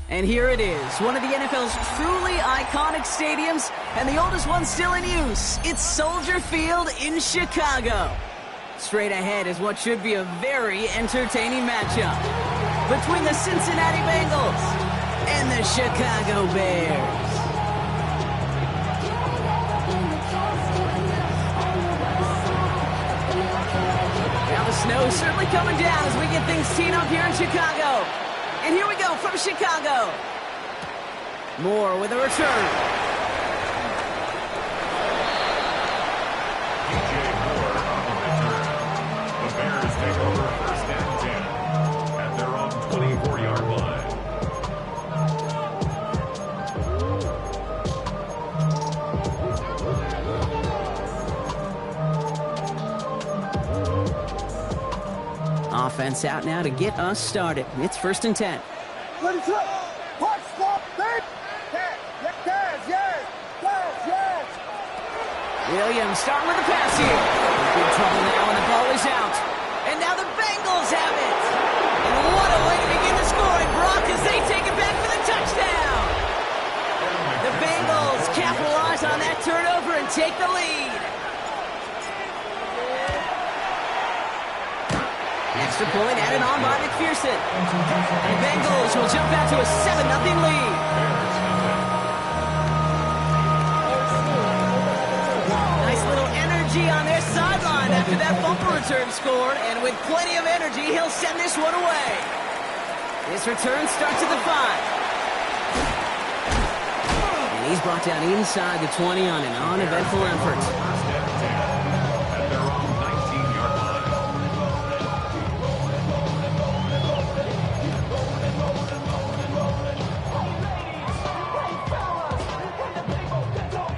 And here it is, one of the NFL's truly iconic stadiums, and the oldest one still in use. It's Soldier Field in Chicago. Straight ahead is what should be a very entertaining matchup between the Cincinnati Bengals and the Chicago Bears. Now the snow is certainly coming down as we get things teed up here in Chicago. And here we go from Chicago. Moore with a return. The Bears take over first and 10 at their own 24-yard line. Offense out now to get us started. It's first and 10. Williams starting with the pass here. Big trouble now when the ball is out. And now the Bengals have it. And what a way to begin the scoring, Brock, as they take it back for the touchdown. The Bengals capitalize on that turnover and take the lead. Extra point added on by McPherson. The Bengals will jump out to a 7-0 lead. On their sideline after that bumper return scored, and with plenty of energy, he'll send this one away. This return starts at the 5. And he's brought down inside the 20 on an uneventful effort. At their own 19-yard line.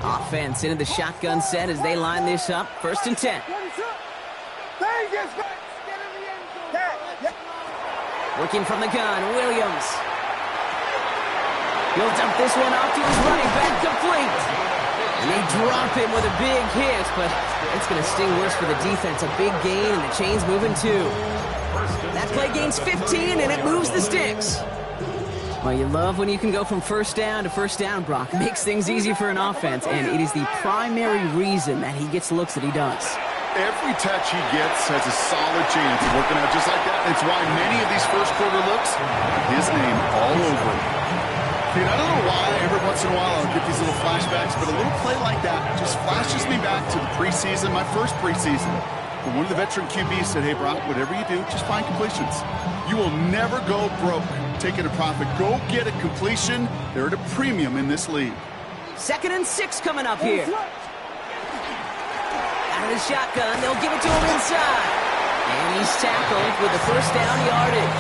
Offense into the shotgun set as they line this up. First and 10. Working from the gun, Williams. He'll dump this one off to his running back, complete. And they drop him with a big hit, but it's going to sting worse for the defense. A big gain, and the chain's moving too. That play gains 15, and it moves the sticks. Well, you love when you can go from first down to first down, Brock. It makes things easy for an offense, and it is the primary reason that he gets looks that he does. Every touch he gets has a solid chance of working out just like that. It's why many of these first quarter looks have his name all over it. Dude, I don't know why every once in a while I'll get these little flashbacks, but a little play like that just flashes me back to the preseason, my first preseason. When one of the veteran QBs said, hey, Brock, whatever you do, just find completions. You will never go broke taking a profit. Go get a completion. They're at a premium in this league. 2nd and 6 coming up here. Out of the shotgun, they'll give it to him inside. And he's tackled with the first down yardage.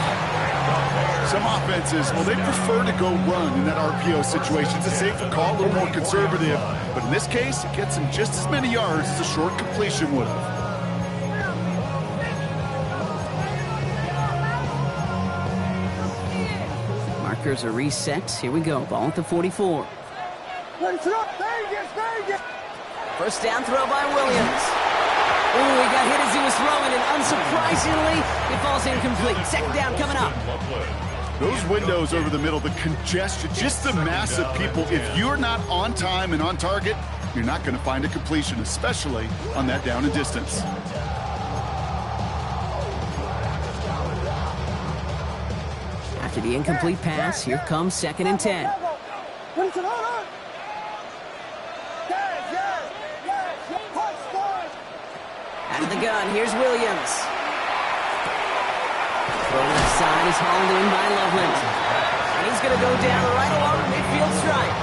Some offenses, well, they prefer to go run in that RPO situation. It's a safer call, a little more conservative. But in this case, it gets him just as many yards as a short completion would have. Markers are reset. Here we go. Ball at the 44. First down throw by Williams. Ooh, he got hit as he was throwing, and unsurprisingly, it falls incomplete. 2nd down coming up. Those windows over the middle, the congestion, just the mass of people. If you're not on time and on target, you're not going to find a completion, especially on that down and distance. After the incomplete pass, here comes 2nd and 10. Out of the gun, here's Williams. Throw left side is hauled in by Loveland. And he's going to go down right along the midfield stripe.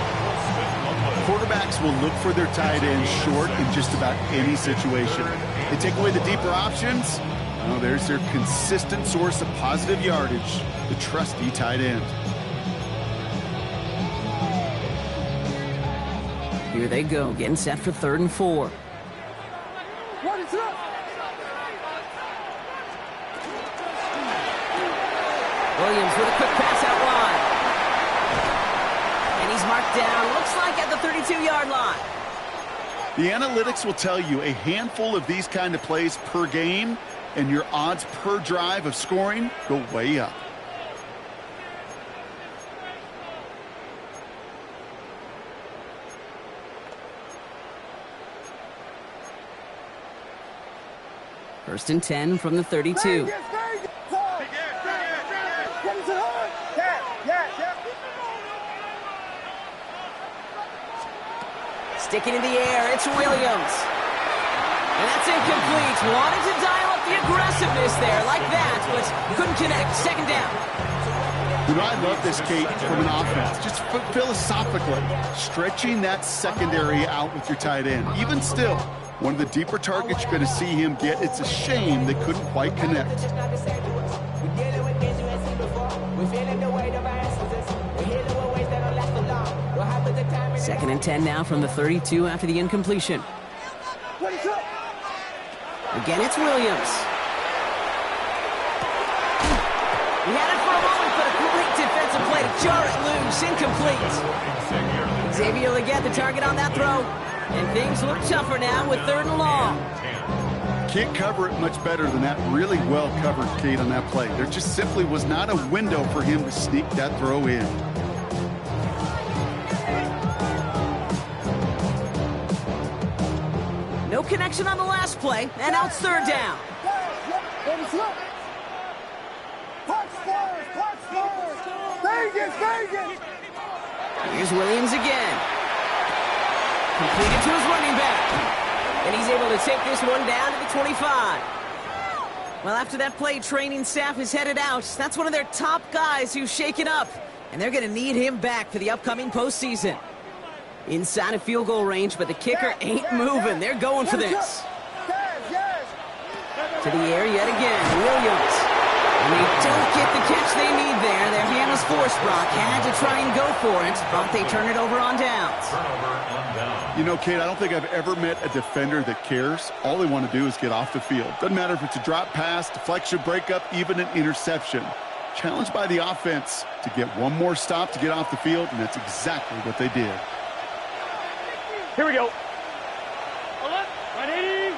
Quarterbacks will look for their tight end short in just about any situation. They take away the deeper options. Oh, there's their consistent source of positive yardage, the trusty tight end. Here they go, getting set for 3rd and 4. Williams with a quick pass out wide. And he's marked down, looks like at the 32-yard line. The analytics will tell you a handful of these kind of plays per game, and your odds per drive of scoring go way up. First and 10 from the 32. Sticking in the air, it's Williams. And that's incomplete. Wanted to dial up the aggressiveness there like that, but couldn't connect. 2nd down. You know, I love this, Kate, from an offense. Just philosophically, stretching that secondary out with your tight end. Even still, one of the deeper targets you're going to see him get. It's a shame they couldn't quite connect. 2nd and 10 now from the 32 after the incompletion. Again, it's Williams. He had it for a moment, but a great defensive play to jar it loose. Incomplete. Xavier Legette, the target on that throw. And things look tougher now with 3rd and long. Can't cover it much better than that. Really well covered, Kate, on that play. There just simply was not a window for him to sneak that throw in. No connection on the last play, and now it's 3rd down. Here's Williams again. Completed to his running back. And he's able to take this one down to the 25. Well, after that play, training staff is headed out. That's one of their top guys who's shaken up. And they're going to need him back for the upcoming postseason. Inside of field goal range, but the kicker ain't moving. They're going for this. To the air yet again, Williams. And they don't get the catch they need there. Their hand was forced, Brock. Had to try and go for it, but they turn it over on downs. You know, Kate, I don't think I've ever met a defender that cares. All they want to do is get off the field. Doesn't matter if it's a drop pass, deflection, breakup, even an interception. Challenged by the offense to get one more stop to get off the field, and that's exactly what they did. Here we go. Ready?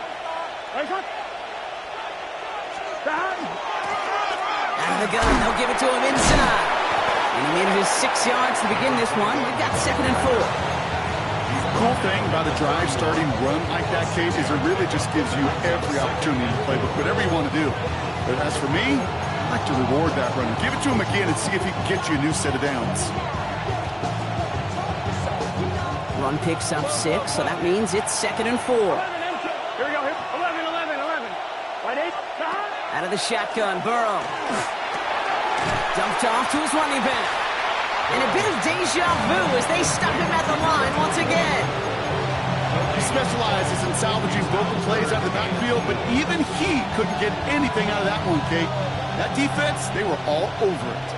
Out of the gun, they'll give it to him inside. And he made it his 6 yards to begin this one. We've got 2nd and 4. Cool thing about a drive starting run like that, Kate, is it really just gives you every opportunity to play with whatever you want to do. But as for me, I like to reward that runner. Give it to him again and see if he can get you a new set of downs. Run picks up 6, so that means it's 2nd and 4. Here we go. 11. Right 8. Out of the shotgun, Burrow. Dumped off to his running back. And a bit of deja vu as they stop him at the line once again. He specializes in salvaging broken plays out of the backfield, but even he couldn't get anything out of that one, Kate. That defense, they were all over it.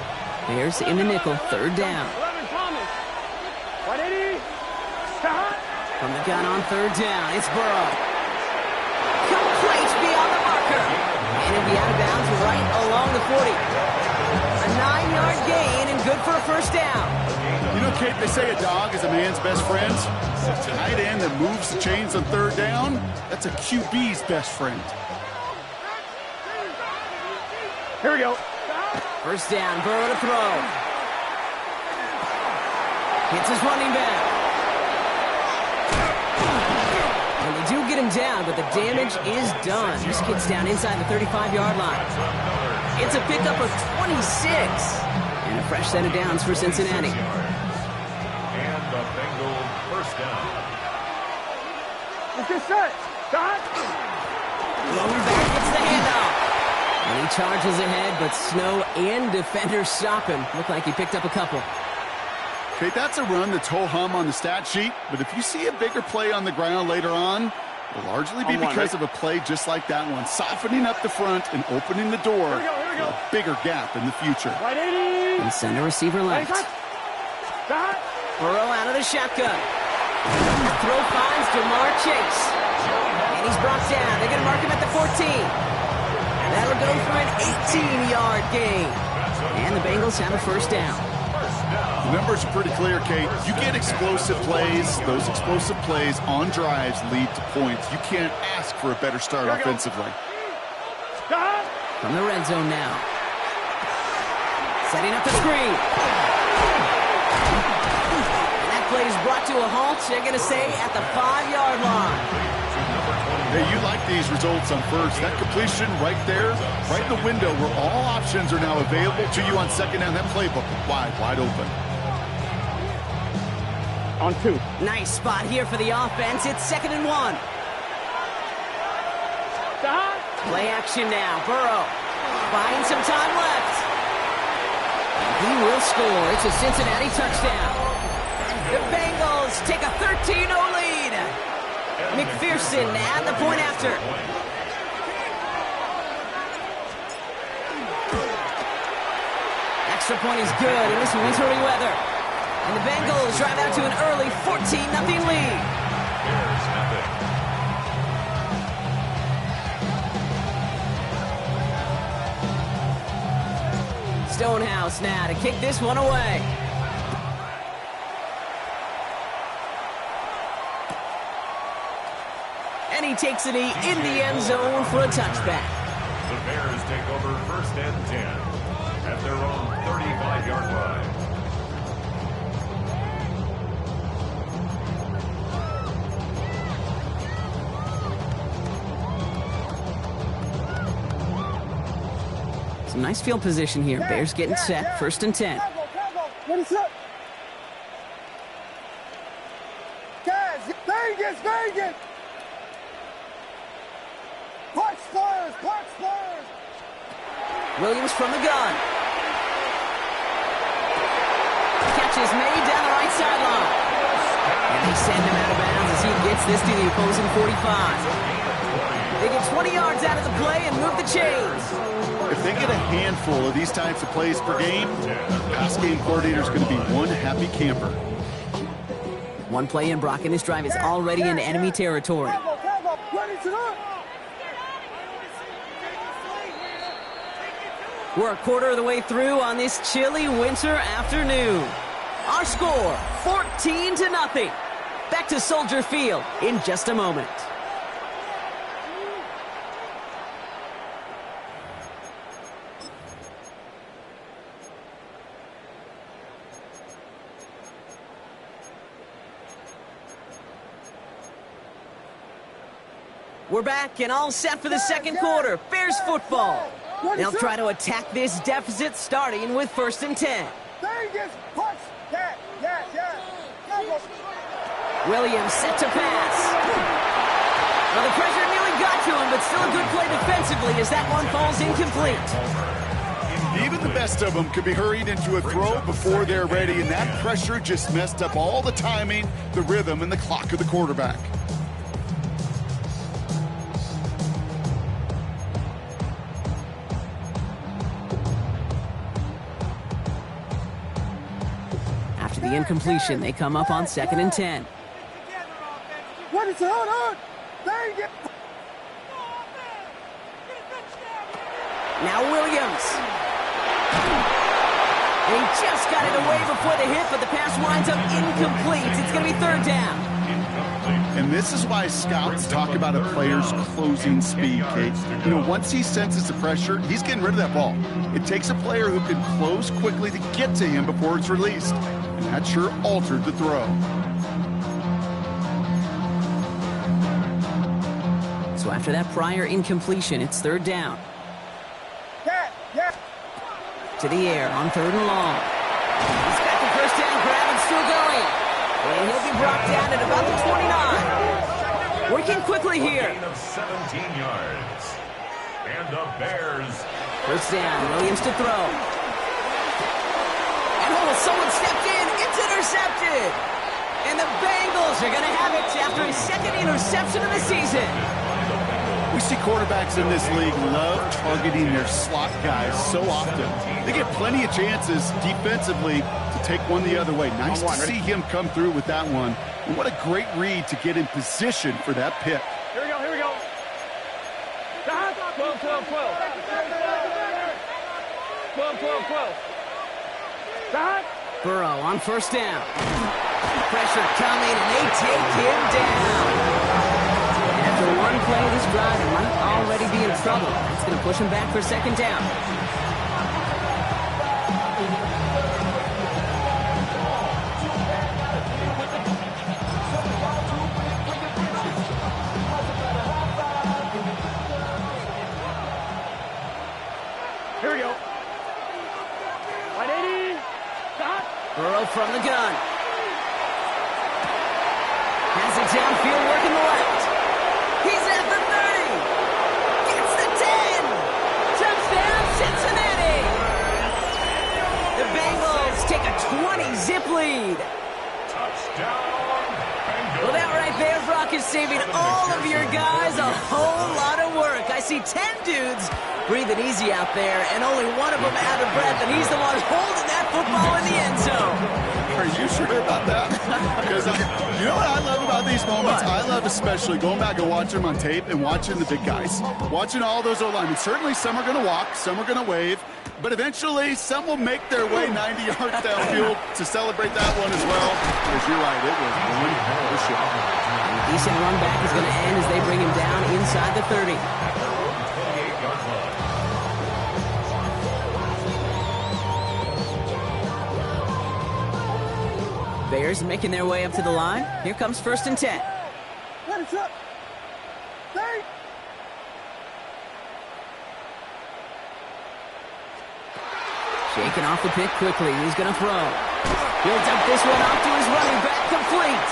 Bears in the nickel, 3rd down. 11, Thomas. 180. From the gun on 3rd down, it's Burrow. Complete beyond the marker. And it'll be out of bounds right along the 40. A 9-yard gain and good for a 1st down. You know, Kate, they say a dog is a man's best friend. A tight end that moves the chains on 3rd down, that's a QB's best friend. Here we go. 1st down, Burrow to throw. Hits his running back. And they do get him down, but the damage is done. This kid's down inside the 35-yard line. It's a pickup of 26. And a fresh set of downs for Cincinnati. And the Bengals 1st down. Let's get set. Start. Going back, gets the handoff. And he charges ahead, but Snow and defenders stop him. Looked like he picked up a couple. Okay, that's a run that's ho-hum on the stat sheet, but if you see a bigger play on the ground later on, it'll largely be because of a play just like that one, softening up the front and opening the door for a bigger gap in the future. And send a receiver left. Burrow out of the shotgun. Throw finds DeMar Chase. And he's brought down. They're going to mark him at the 14. And that'll go for an 18-yard gain. And the Bengals have a first down. The numbers are pretty clear, Kate. You get explosive plays. Those explosive plays on drives lead to points. You can't ask for a better start offensively. From the red zone now. Setting up the screen. And that play is brought to a halt, they're going to say, at the 5-yard line. Hey, you like these results on first. That completion right there, right in the window where all options are now available to you on second down. That playbook wide open. On 2. Nice spot here for the offense. It's 2nd and 1. Play action now. Burrow buying some time left. He will score. It's a Cincinnati touchdown. The Bengals take a 13-0 lead. McPherson at the point after. Extra point is good in this wintry weather. And the Bengals drive out to an early 14-0 lead. Stonehouse now to kick this one away. And he takes it in the end zone for a touchback. The Bears take over 1st and 10 at their own 35-yard line. Some nice field position here. Bears getting set. 1st and 10. What is up? Guys, Vegas! Park Spurs! Williams from the gun. Catch is made down the right sideline. And they send him out of bounds as he gets this to the opposing 45. They get 20 yards out of the play and move the chains. If they get a handful of these types of plays per game, pass game coordinator is going to be one happy camper. One play in, Brock, and this drive is already in enemy territory. We're a quarter of the way through on this chilly winter afternoon. Our score, 14-0. Back to Soldier Field in just a moment. We're back and all set for the second quarter. Bears football. They'll try to attack this deficit starting with 1st and 10. Williams set to pass. Well, the pressure nearly got to him, but still a good play defensively as that one falls incomplete. Even the best of them could be hurried into a throw before they're ready, and that pressure just messed up all the timing, the rhythm, and the clock of the quarterback. After the incompletion, they come up on 2nd and 10. What is it? Hold on! Now Williams. And he just got it away before the hit, but the pass winds up incomplete. It's going to be 3rd down. And this is why scouts talk about a player's closing speed, Kate. You know, once he senses the pressure, he's getting rid of that ball. It takes a player who can close quickly to get to him before it's released. And that sure altered the throw. So after that prior incompletion, it's 3rd down. To the air on 3rd and long. He's got the first down grab and still going. And he'll be brought down at about the 29. Working quickly here. Gain of 17 yards. And the Bears. First down, Williams to throw. And someone stepped in. It's intercepted. And the Bengals are going to have it after his second interception of the season. We see quarterbacks in this league love targeting their slot guys so often. They get plenty of chances defensively to take one the other way. Nice to see him come through with that one. And what a great read to get in position for that pick. Here we go, here we go. 12, 12, 12. 12, 12, 12. Burrow on first down. Pressure coming, and they take him down. After one play this drive, he might already be in trouble. It's going to push him back for second down. Here we go. 180. Burrow from the gun. Has it downfield, working the left. He's at the 30. Gets the 10. Touchdown, Cincinnati. The Bengals take a 20-zip lead. Well, that right there, Brock, is saving all of your guys a whole lot of work. I see 10 dudes breathing easy out there, and only one of them out of breath, and he's the one holding that football in the end zone. Are you sure about that? Because you know what I love about these moments? I love especially going back and watching them on tape and watching the big guys. Watching all those O-linemen. Certainly some are going to walk, some are going to wave, but eventually some will make their way 90 yards downfield to celebrate that one as well. Because you're right, it was one hell of a shot. A decent run back is going to end as they bring him down inside the 30. Bears making their way up to the line. Here comes first and 10. Let it up. Hey. Shaking off the pick quickly. He's going to throw. He'll dump this one off to his running back, complete.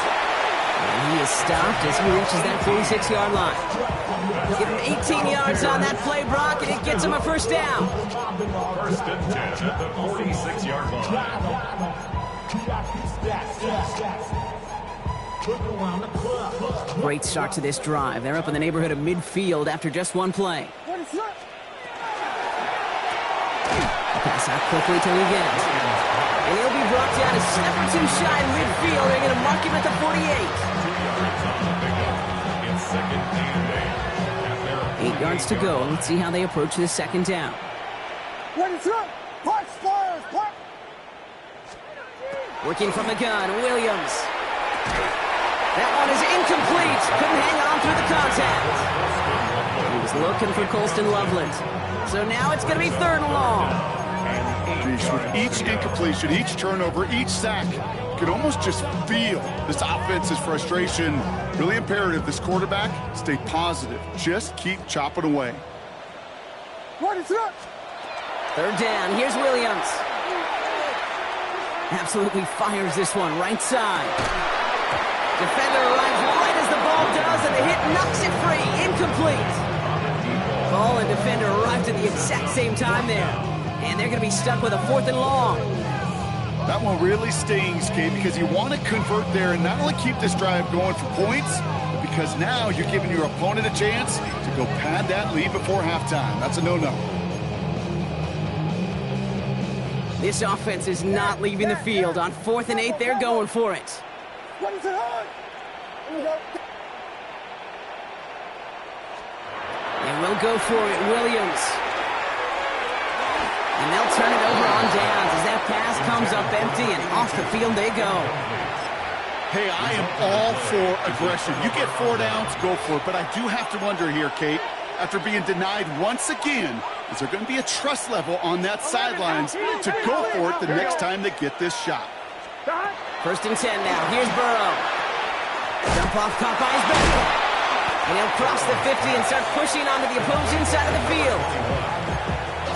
And he is stopped as he reaches that 46-yard line. Give him 18 yards on that play, Brock, and it gets him a first down. First and 10 at the 46-yard line. Great start to this drive. They're up in the neighborhood of midfield after just one play. Pass out quickly till he gets it. And he'll be brought down a step or two shy in midfield. They're going to mark him at the 48. 8 yards to go. Let's see how they approach this second down. Working from the gun, Williams. That one is incomplete. Couldn't hang on through the contact. He was looking for Colston Loveland. So now it's going to be third and long. With each incompletion, each turnover, each sack, you can almost just feel this offense's frustration. Really imperative, this quarterback, stay positive. Just keep chopping away. Third down, here's Williams. Absolutely fires this one, right side. Defender arrives right as the ball does, and the hit knocks it free. Incomplete. Ball and defender arrived at the exact same time there. And they're going to be stuck with a fourth and long. That one really stings, Kate, because you want to convert there and not only keep this drive going for points, but because now you're giving your opponent a chance to go pad that lead before halftime. That's a no-no. This offense is not leaving the field. On 4th and 8, they're going for it. They will go for it, Williams. And they'll turn it over on downs as that pass comes up empty, and off the field they go. Hey, I am all for aggression. You get 4 downs, go for it. But I do have to wonder here, Kate, after being denied once again, is there going to be a trust level on that sidelines to go for it the next time they get this shot? First and 10 now. Here's Burrow. Jump off, caught by his back. And he'll cross the 50 and start pushing onto the opposing side of the field.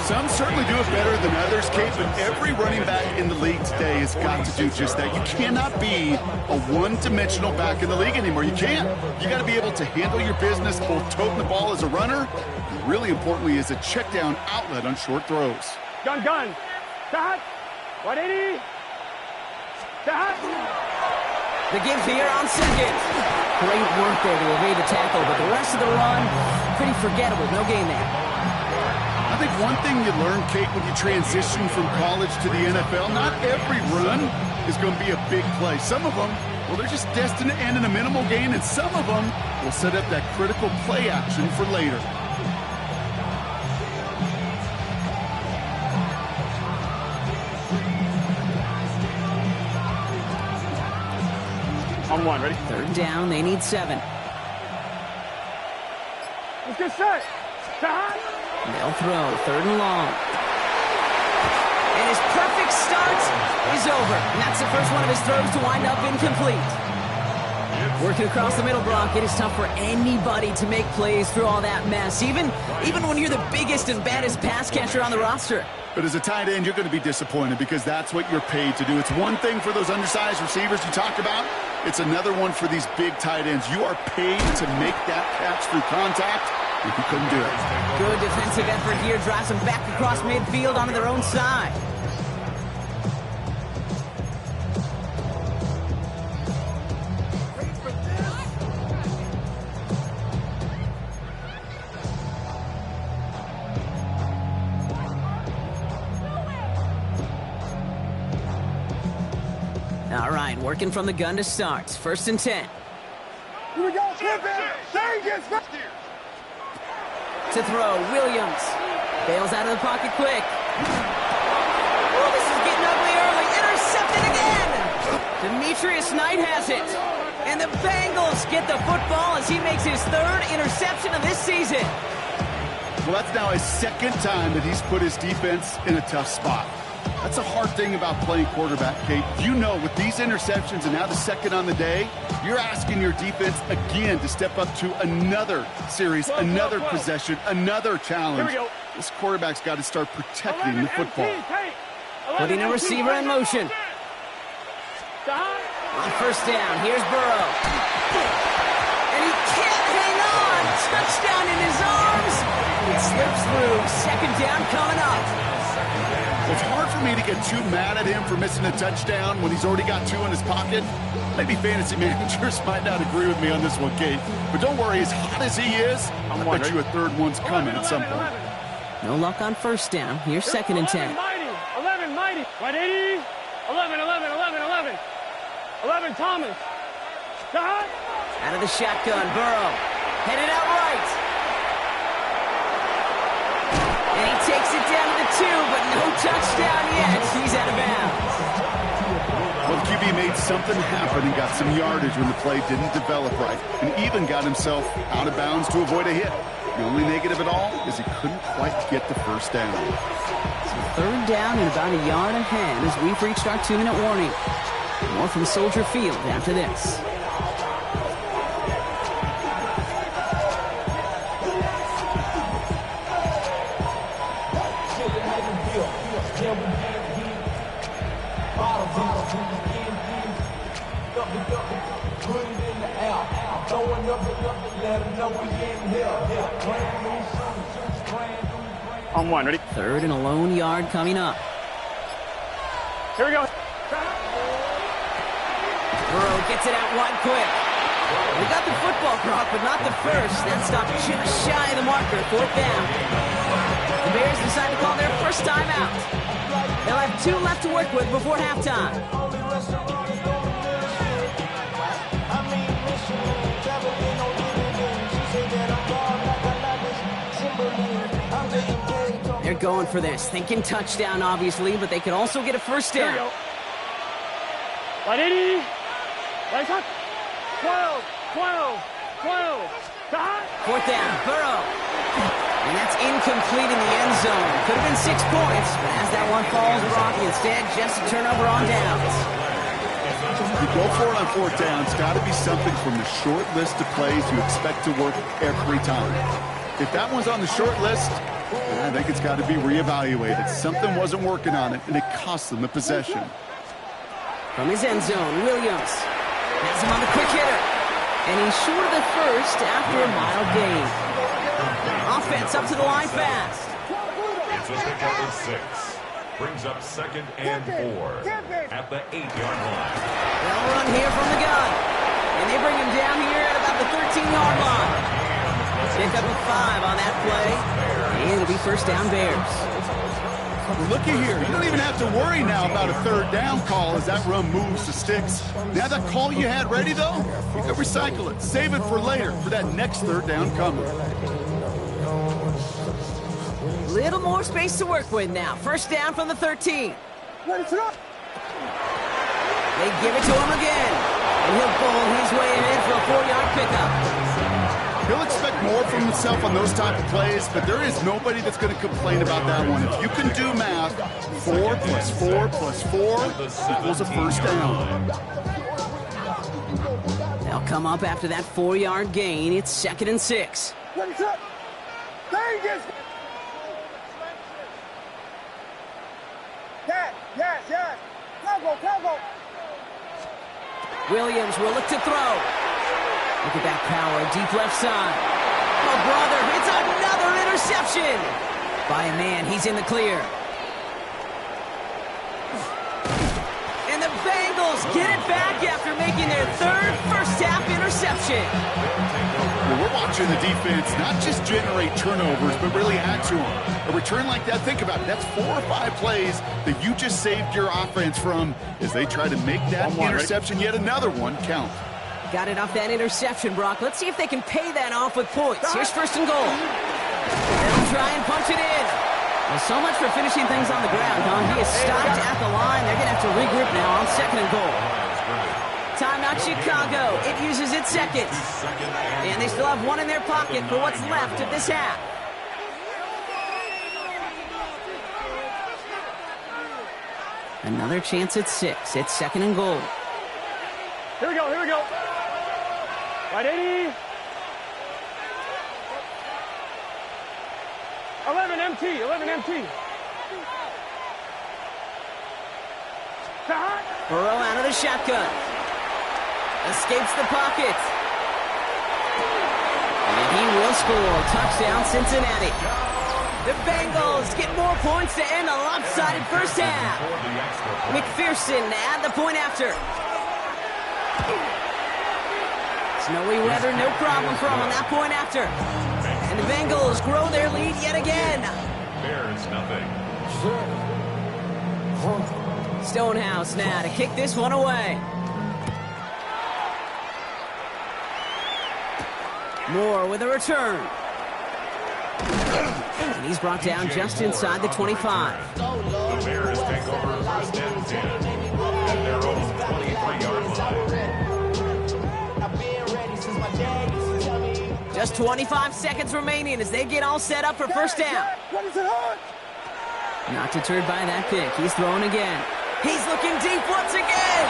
Some certainly do it better than others, Kate, but every running back in the league today has got to do just that. You cannot be a one-dimensional back in the league anymore. You can't. You got to be able to handle your business, both toting the ball as a runner, and really importantly as a check-down outlet on short throws. Gun. Stop. 180. Stop. The give here on second. Great work there to evade the tackle, but the rest of the run, pretty forgettable. No gain there. I think one thing you learn, Kate, when you transition from college to the NFL, not every run is going to be a big play. Some of them, well, they're just destined to end in a minimal gain, and some of them will set up that critical play action for later. On one, ready? Third down, they need 7. Let's get set. Stop. They'll throw, 3rd and long. And his perfect start is over. And that's the first one of his throws to wind up incomplete. Working across the middle, Brock, it is tough for anybody to make plays through all that mess, even when you're the biggest and baddest pass catcher on the roster. But as a tight end, you're going to be disappointed because that's what you're paid to do. It's one thing for those undersized receivers you talk about. It's another one for these big tight ends. You are paid to make that catch through contact, and you couldn't do it. Good defensive effort here. Drives them back across midfield onto their own side. All right, working from the gun to start. 1st and 10. Here we go. Flip it. Changes. To throw, Williams. Bails out of the pocket quick. Oh, this is getting ugly early. Intercepted again. Demetrius Knight has it. And the Bengals get the football as he makes his 3rd interception of this season. Well, that's now his 2nd time that he's put his defense in a tough spot. That's a hard thing about playing quarterback, Kate. You know, with these interceptions and now the 2nd on the day, you're asking your defense again to step up to another series, another possession, another challenge. Here we go. This quarterback's got to start protecting the football. Putting a receiver in motion. Stop. On 1st down, here's Burrow. And he can't hang on. Touchdown in his arms. It slips through. 2nd down coming up. It's hard for me to get too mad at him for missing a touchdown when he's already got 2 in his pocket. Maybe fantasy managers might not agree with me on this one, Kate. But don't worry, as hot as he is, I bet you a 3rd one's coming at some point. No luck on 1st down. Here's 2nd and 10. 11, mighty. 180. 11. 11, Thomas. Stop. Out of the shotgun, Burrow. Headed out right. And he takes it down to the 2, but no touchdown yet. He's out of bounds. Well, the QB made something happen and got some yardage when the play didn't develop right, and even got himself out of bounds to avoid a hit. The only negative at all is he couldn't quite get the 1st down. So 3rd down and about a yard ahead as we've reached our 2-minute warning. More from Soldier Field after this. On 1, ready? 3rd and a lone yard coming up. Here we go. Burrow gets it out wide quick. We got the football, Brock, but not the first. That stopped just shy of the marker. 4th down. The Bears decide to call their first timeout. They'll have 2 left to work with before halftime. They're going for this, thinking touchdown, obviously, but they could also get a 1st Here we down. go. 180. Lights up. 12. Stop. 4th down, Burrow. And that's incomplete in the end zone. Could have been 6 points, but as that one falls, Brock, instead, just a turnover on downs. You go for it on 4th down. It's got to be something from the short list of plays you expect to work every time. If that one's on the short list, I think it's got to be reevaluated. Something wasn't working on it, and it cost them the possession. From his end zone, Williams has him on the quick hitter. And he's short of the first after a mild gain. Offense up to the line fast. It's a pickup of 6. Brings up 2nd and 4 at the 8-yard line. They'll run here from the gun. And they bring him down here at about the 13-yard line. Pick up a 5 on that play. And it'll be first down Bears. Looky here. You don't even have to worry now about a third down call as that run moves to sticks. Now that call you had ready, though, you can recycle it. Save it for later for that next third down coming. Little more space to work with now. First down from the 13. They give it to him again. And he'll bowl his way ahead for a 4-yard pickup. He'll expect more from himself on those type of plays, but there is nobody that's going to complain about that one. If you can do math, 4 plus 4 plus 4 equals a first down. They'll come up after that 4-yard gain. It's 2nd and 6. Yes. Go. Williams will look to throw. Look at that power, deep left side. Oh, brother, it's another interception. By a man, he's in the clear. And the Bengals get it back after making their third first-half interception. Well, we're watching the defense not just generate turnovers, but really add to them. A return like that, think about it, that's 4 or 5 plays that you just saved your offense from as they try to make that interception, yet another one, count. Got it off that interception, Brock. Let's see if they can pay that off with points. Here's first and goal. They'll try and punch it in. Well, so much for finishing things on the ground, huh? He is stopped at the line. They're going to have to regroup now on 2nd and goal. Timeout Chicago. It uses its seconds. And they still have one in their pocket for what's left of this half. Another chance at 6. It's 2nd and goal. Here we go. Right, 80. 11 MT. Burrow out of the shotgun. Escapes the pocket. And he will score. Touchdown, Cincinnati. The Bengals get more points to end a lopsided first half. McPherson add the point after. Snowy weather, no problem for him on that point after. And the Bengals grow their lead yet again. Bears nothing. Stonehouse now to kick this one away. Moore with a return. And he's brought down just inside the 25. The Bears take over first and 10 at their own 23-yard line. Just 25 seconds remaining as they get all set up for first down. Not deterred by that pick. He's throwing again. He's looking deep once again.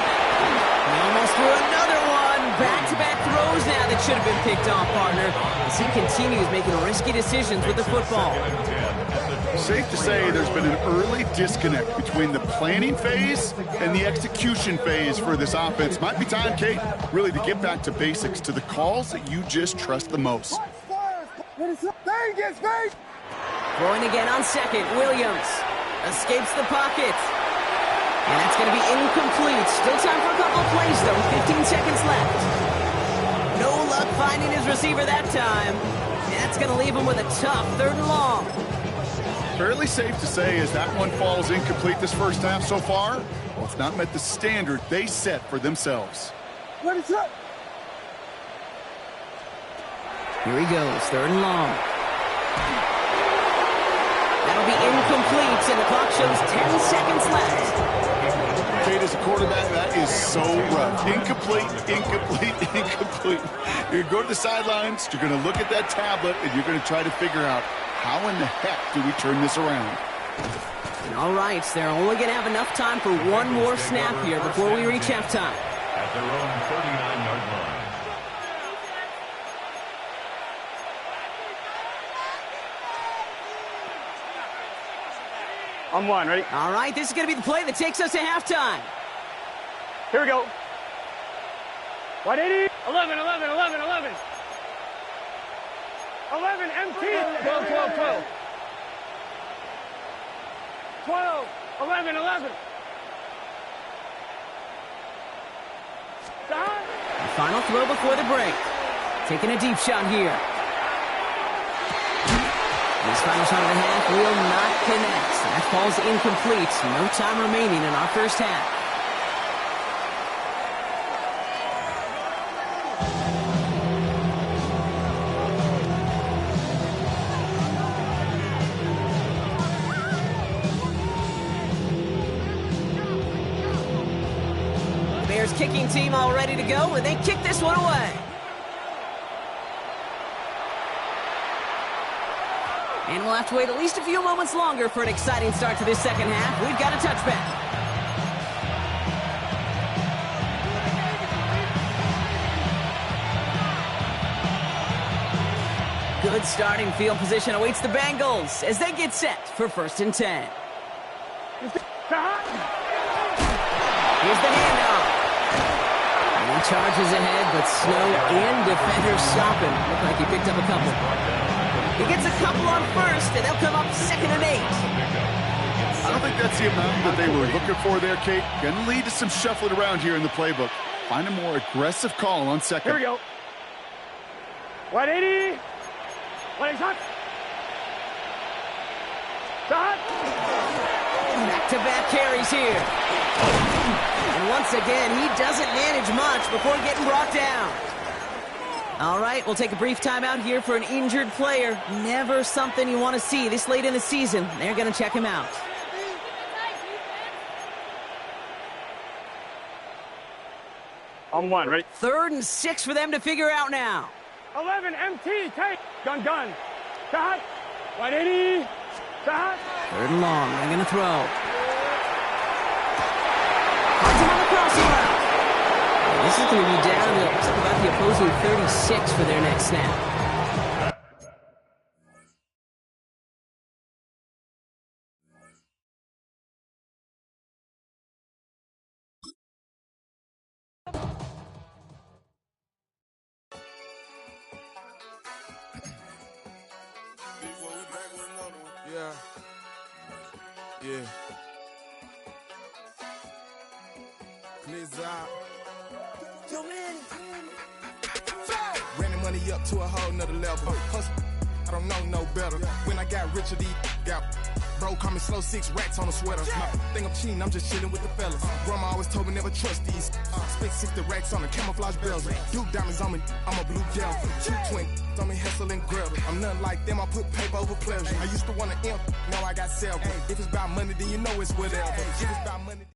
He almost threw another one. Back-to-back throws now that should have been picked off, partner, as he continues making risky decisions with the football. Safe to say there's been an early disconnect between the planning phase and the execution phase for this offense. Might be time, Kate, really to get back to basics, to the calls that you just trust the most. Throwing again on second, Williams escapes the pocket. And that's going to be incomplete. Still time for a couple plays, though. 15 seconds left. No luck finding his receiver that time. And that's going to leave him with a tough 3rd and long. Fairly safe to say as that one falls incomplete this first half so far, well, it's not met the standard they set for themselves. Here he goes, 3rd and long. That'll be incomplete, and the clock shows 10 seconds left. Kate, as a quarterback, that is so rough. Incomplete. You're going to go to the sidelines, you're going to look at that tablet, and you're going to try to figure out how in the heck do we turn this around. All right, so they're only going to have enough time for one more snap here before we reach halftime. At their own 39-yard line. On one, ready? All right, this is going to be the play that takes us to halftime. Here we go. 180. 11, 11, 11, 11. 11, MT. 12, 12, 12. 12, 11, 11. Stop. The final throw before the break. Taking a deep shot here. This final shot of the half will not connect. That falls incomplete. No time remaining in our first half. Bears kicking team all ready to go, and they kick this one away. And we'll have to wait at least a few moments longer for an exciting start to this second half. We've got a touchback. Good starting field position awaits the Bengals as they get set for 1st and 10. Here's the handoff. And he charges ahead, but Snow and defenders stop him. Look like he picked up a couple. He gets a couple on first, and they'll come up 2nd and 8. I don't think that's the amount that they were looking for there, Kate. Going to lead to some shuffling around here in the playbook. Find a more aggressive call on second. Here we go. 180. 180 shot. Shot. Back-to-back carries here. And once again, he doesn't manage much before getting brought down. All right, we'll take a brief timeout here for an injured player. Never something you want to see this late in the season. They're going to check him out. On one, ready? 3rd and 6 for them to figure out now. 11, MT, take. Gun, gun. Shot. 180. Shot. 3rd and long, they're going to throw. Hunts him on the crossing route. This is going to be down to about the opposing 36 for their next snap. Yeah. Yeah. Please out. Yo, man. Ran the money up to a whole nother level. Hustle, I don't know no better. When I got rich, these got bro, call me slow 6 racks on a sweater. Think I'm cheating, I'm just chilling with the fellas. Grandma always told me never trust these. Spent 60 racks on the camouflage bells. Duke diamonds on me, I'm a blue gel. 220 on me, hustle and grub. I'm nothing like them, I put paper over pleasure. I used to want to imp, now I got several. If it's about money, then you know it's whatever. If it's about money.